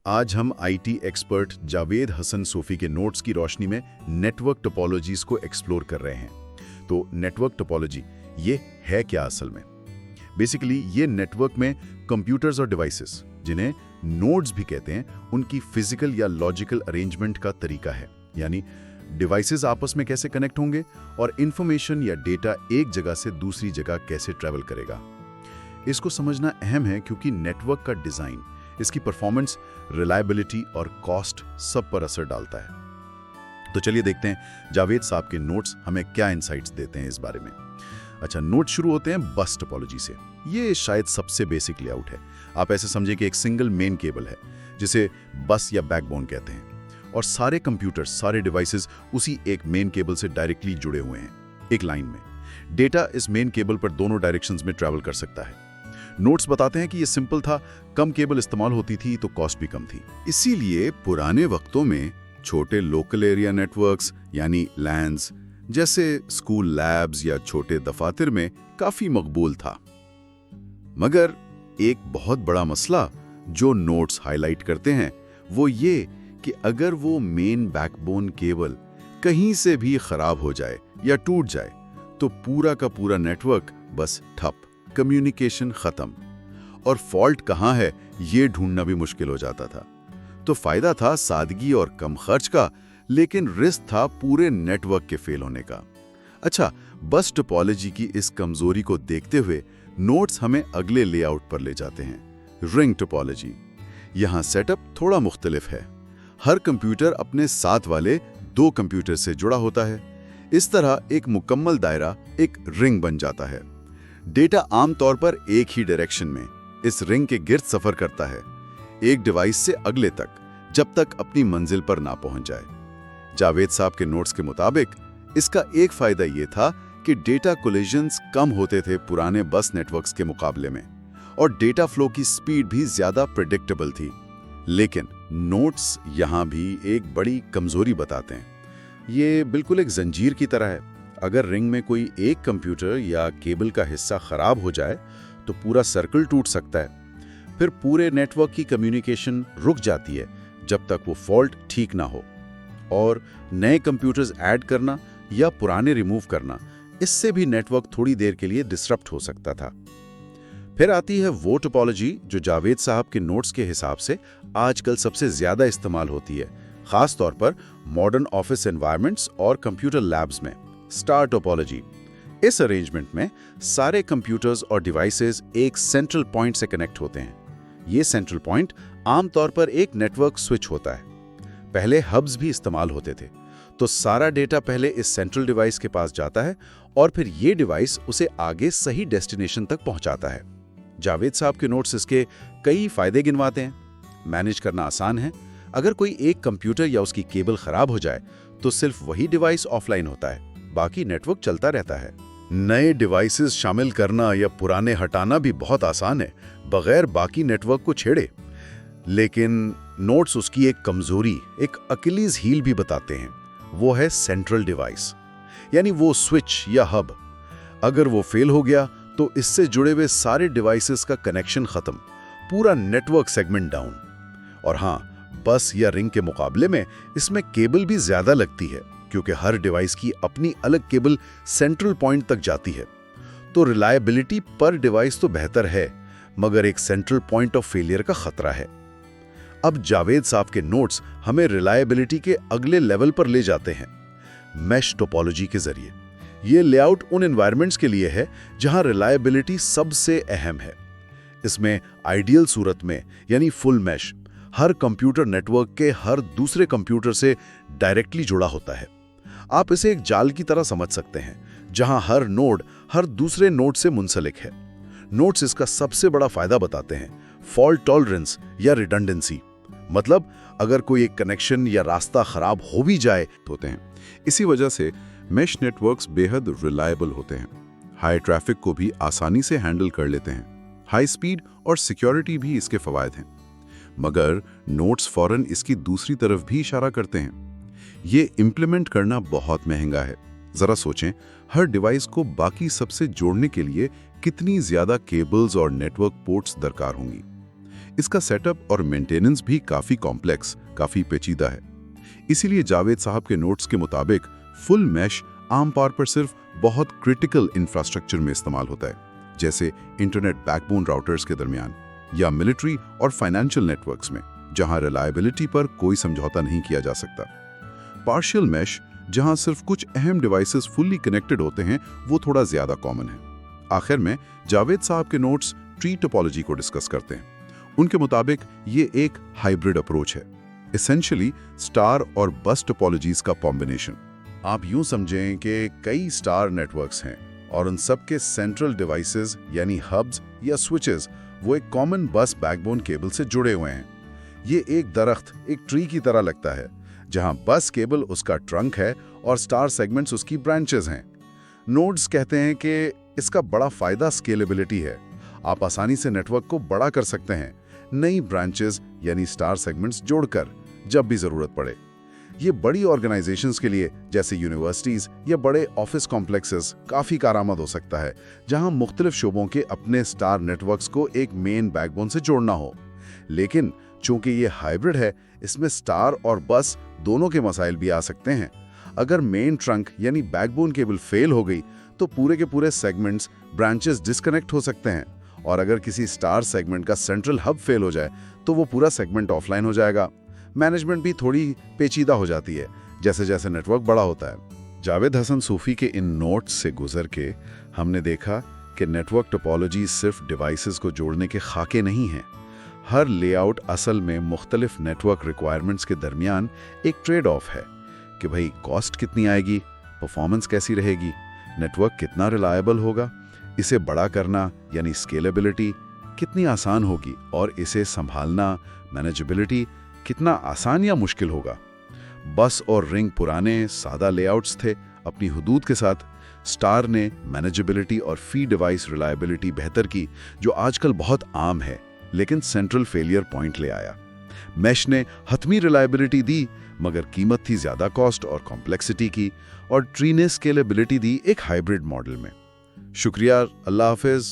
आज हम IT expert Javed Hasan Sofi के नोट्स की रोशनी में नेटवर्क टोपोलॉजीज को एक्सप्लोर कर रहे हैं। तो नेटवर्क टोपोलॉजी ये है क्या असल में? बेसिकली ये नेटवर्क में कंप्यूटर्स और डिवाइसेस, जिन्हें नोड्स भी कहते हैं, उनकी फिजिकल या लॉजिकल अरेंजमेंट का तरीका है। यानी डिवाइसेस आपस में कैसे कनेक्ट होंगे और इंफॉर्मेशन या डेटा एक जगह से दूसरी जगह कैसे ट्रैवल करेगा। इसको समझना अहम है क्योंकि नेटवर्क का डिजाइन, इसकी परफॉर्मेंस, रिलायबिलिटी और कॉस्ट सब पर असर डालता है। तो चलिए देखते हैं जावेद साहब के नोट्स हमें क्या इंसाइट्स देते हैं इस बारे में। अच्छा, नोट शुरू होते हैं बस टोपोलॉजी से। ये शायद सबसे बेसिक लेआउट है। आप ऐसे समझिए कि एक सिंगल मेन केबल है जिसे बस या बैकबोन कहते हैं, और सारे कंप्यूटर्स, सारे डिवाइसेस उसी एक मेन केबल से डायरेक्टली जुड़े हुए हैं, एक लाइन में। डेटा इस मेन केबल पर दोनों डायरेक्शंस में ट्रैवल कर सकता है। नोट्स बताते हैं कि ये सिंपल था, कम केबल इस्तेमाल होती थी तो कॉस्ट भी कम थी। इसीलिए पुराने वक्तों में छोटे लोकल एरिया नेटवर्क्स यानी लैन्स जैसे स्कूल लैब्स या छोटे दफातर में काफी मकबूल था। मगर एक बहुत बड़ा मसला जो नोट्स हाईलाइट करते हैं वो ये कि अगर वो मेन बैकबोन केबल कहीं से भी खराब हो जाए या टूट जाए तो पूरा का पूरा नेटवर्क बस ठप, कम्युनिकेशन खत्म। और फॉल्ट कहाँ है ये ढूंढना भी मुश्किल हो जाता था। तो फायदा था सादगी और कम खर्च का, लेकिन रिस्क था पूरे नेटवर्क के फेल होने का। अच्छा, बस टोपोलॉजी की इस कमजोरी को देखते हुए नोट्स हमें अगले लेआउट पर ले जाते हैं, रिंग टोपोलॉजी। यहाँ सेटअप थोड़ा मुख्तलिफ है। हर कंप्यूटर अपने साथ वाले दो कंप्यूटर से जुड़ा होता है। इस तरह एक मुकम्मल दायरा एक रिंग बन जाता है। डेटा आमतौर पर एक ही डायरेक्शन में इस रिंग के गिर्द सफर करता है, एक डिवाइस से अगले तक, जब तक अपनी मंजिल पर ना पहुंच जाए। जावेद साहब के नोट्स के मुताबिक इसका एक फायदा यह था कि डेटा कोलिजन्स कम होते थे पुराने बस नेटवर्क्स के मुकाबले में, और डेटा फ्लो की स्पीड भी ज्यादा प्रेडिक्टेबल थी। लेकिन नोट्स यहां भी एक बड़ी कमजोरी बताते हैं। ये बिल्कुल एक जंजीर की तरह है। अगर रिंग में कोई एक कंप्यूटर या केबल का हिस्सा खराब हो जाए तो पूरा सर्कल टूट सकता है। फिर पूरे नेटवर्क की कम्युनिकेशन रुक जाती है जब तक वो फॉल्ट ठीक ना हो। और नए कंप्यूटर्स ऐड करना या पुराने रिमूव करना, इससे भी नेटवर्क थोड़ी देर के लिए डिसरप्ट हो सकता था। फिर आती है वो टोपोलॉजी जो जावेद साहब के नोट्स के हिसाब से आजकल सबसे ज्यादा इस्तेमाल होती है, खास तौर पर मॉडर्न ऑफिस एनवायरनमेंट्स और कंप्यूटर लैब्स में, स्टार टोपोलॉजी। इस अरेंजमेंट में सारे कंप्यूटर्स और डिवाइसेस एक सेंट्रल पॉइंट से कनेक्ट होते हैं। ये सेंट्रल पॉइंट आमतौर पर एक नेटवर्क स्विच होता है। पहले हब्स भी इस्तेमाल होते थे, तो सारा डेटा पहले इस सेंट्रल डिवाइस के पास जाता है और फिर ये डिवाइस उसे आगे सही डेस्टिनेशन तक पहुंचाता है। जावेद साहब के नोट्स इसके कई फायदे गिनवाते हैं। मैनेज करना आसान है। अगर कोई एक कंप्यूटर या उसकी केबल खराब हो जाए तो सिर्फ वही डिवाइस ऑफलाइन होता है, बाकी नेटवर्क चलता रहता है। नए डिवाइसेस शामिल करना या पुराने हटाना भी बहुत आसान है, बगैर बाकी नेटवर्क को छेड़े। लेकिन नोट्स उसकी एक कमजोरी, एक अकिलीज हील भी बताते हैं। वो है सेंट्रल डिवाइस, यानी वो स्विच या हब। अगर वो फेल हो गया तो इससे जुड़े हुए सारे डिवाइसेस का कनेक्शन खत्म, पूरा नेटवर्क सेगमेंट डाउन। और हाँ, बस या रिंग के मुकाबले में इसमें केबल भी ज्यादा लगती है, क्योंकि हर डिवाइस की अपनी अलग केबल सेंट्रल पॉइंट तक जाती है। तो रिलायबिलिटी पर डिवाइस तो बेहतर है, मगर एक सेंट्रल पॉइंट ऑफ फेलियर का खतरा है। अब जावेद साहब के नोट्स हमें रिलायबिलिटी के अगले लेवल पर ले जाते हैं, मैश टोपोलॉजी के जरिए। ये लेआउट उन एनवायरनमेंट्स के लिए है जहां रिलायबिलिटी सबसे अहम है। इसमें आइडियल सूरत में, यानी फुल मैश, हर कंप्यूटर नेटवर्क के हर दूसरे कंप्यूटर से डायरेक्टली जुड़ा होता है। आप इसे एक जाल की तरह समझ सकते हैं, जहां हर नोड हर दूसरे नोड से मुंसलिक है। नोट्स इसका सबसे बड़ा फायदा बताते हैं, फॉल्ट टॉलरेंस या रिडंडेंसी। मतलब अगर कोई एक कनेक्शन या रास्ता खराब हो भी जाए होते हैं। इसी वजह से मेश नेटवर्क्स बेहद रिलायबल होते हैं, हाई ट्रैफिक को भी आसानी से हैंडल कर लेते हैं। हाई स्पीड और सिक्योरिटी भी इसके फवायद हैं। मगर नोट्स फौरन इसकी दूसरी तरफ भी इशारा करते हैं। ये इम्प्लीमेंट करना बहुत महंगा है। जरा सोचें, हर डिवाइस को बाकी सबसे जोड़ने के लिए कितनी ज्यादा केबल्स और नेटवर्क पोर्ट्स दरकार होंगी। इसका सेटअप और मेंटेनेंस भी काफ़ी कॉम्प्लेक्स, काफ़ी पेचीदा है। इसीलिए जावेद साहब के नोट्स के मुताबिक फुल मैश आमतौर पर सिर्फ बहुत क्रिटिकल इंफ्रास्ट्रक्चर में इस्तेमाल होता है, जैसे इंटरनेट बैकबोन राउटर्स के दरमियान या मिलिट्री और फाइनेंशियल नेटवर्क्स में, जहां रिलायबिलिटी पर कोई समझौता नहीं किया जा सकता। पार्शियल मैश, जहां सिर्फ कुछ अहम डिवाइसेस फुल्ली कनेक्टेड होते हैं, वो थोड़ा ज्यादा कॉमन है। आखिर में जावेद साहब के नोट्स ट्री टोपोलॉजी को डिस्कस करते हैं। उनके मुताबिक ये एक हाइब्रिड अप्रोच है, एसेंशियली स्टार और बस टोपोलॉजीज का कॉम्बिनेशन। आप यूं समझें कि कई स्टार नेटवर्क्स हैं और उन सब के सेंट्रल डिवाइसेस यानी हब्स या स्विचेस वो एक कॉमन बस बैकबोन केबल से जुड़े हुए हैं। ये एक दरख्त, एक ट्री की तरह लगता है, जहां बस केबल उसका ट्रंक है और स्टार सेगमेंट्स उसकी ब्रांचेस हैं। नोड्स कहते हैं कि इसका बड़ा फायदा स्केलेबिलिटी है। आप आसानी से नेटवर्क को बड़ा कर सकते हैं, नई ब्रांचेस यानी स्टार सेगमेंट्स जोड़कर, जब भी जरूरत पड़े। ये बड़ी ऑर्गेनाइजेशंस के लिए, जैसे यूनिवर्सिटीज या बड़े ऑफिस कॉम्प्लेक्सेस, काफ़ी कारआमद हो सकता है, जहां मुख्तलिफ शोबों के अपने स्टार नेटवर्क्स को एक मेन बैकबोन से जोड़ना हो। लेकिन चूंकि ये हाइब्रिड है, इसमें स्टार और बस दोनों के मसाइल भी आ सकते हैं। अगर मेन ट्रंक यानी बैकबोन केबल फेल हो गई तो पूरे के पूरे सेगमेंट्स, ब्रांचेस डिस्कनेक्ट हो सकते हैं, और अगर किसी स्टार सेगमेंट का सेंट्रल हब फेल हो जाए तो वो पूरा सेगमेंट ऑफलाइन हो जाएगा। मैनेजमेंट भी थोड़ी पेचीदा हो जाती है जैसे जैसे नेटवर्क बड़ा होता है। जावेद हसन सूफी के इन नोट्स से गुजर के हमने देखा कि नेटवर्क टोपोलॉजी सिर्फ डिवाइसेस को जोड़ने के खाके नहीं हैं। हर लेआउट असल में मुख्तलिफ नेटवर्क रिक्वायरमेंट्स के दरमियान एक ट्रेड ऑफ है कि भाई कॉस्ट कितनी आएगी, परफॉर्मेंस कैसी रहेगी, नेटवर्क कितना रिलायबल होगा, इसे बड़ा करना यानी स्केलेबिलिटी कितनी आसान होगी, और इसे संभालना, मैनेजेबिलिटी कितना आसान या मुश्किल होगा। बस और रिंग पुराने सादा लेआउट्स थे अपनी हुदूद के साथ। स्टार ने मैनेजेबिलिटी और फी डिवाइस रिलायबिलिटी बेहतर की, जो आजकल बहुत आम है, लेकिन सेंट्रल फेलियर पॉइंट ले आया। मैश ने हतमी रिलायबिलिटी दी, मगर कीमत थी ज्यादा कॉस्ट और कॉम्प्लेक्सिटी की, और ट्री ने स्केलेबिलिटी दी एक हाइब्रिड मॉडल में। शुक्रिया, अल्लाह हाफिज।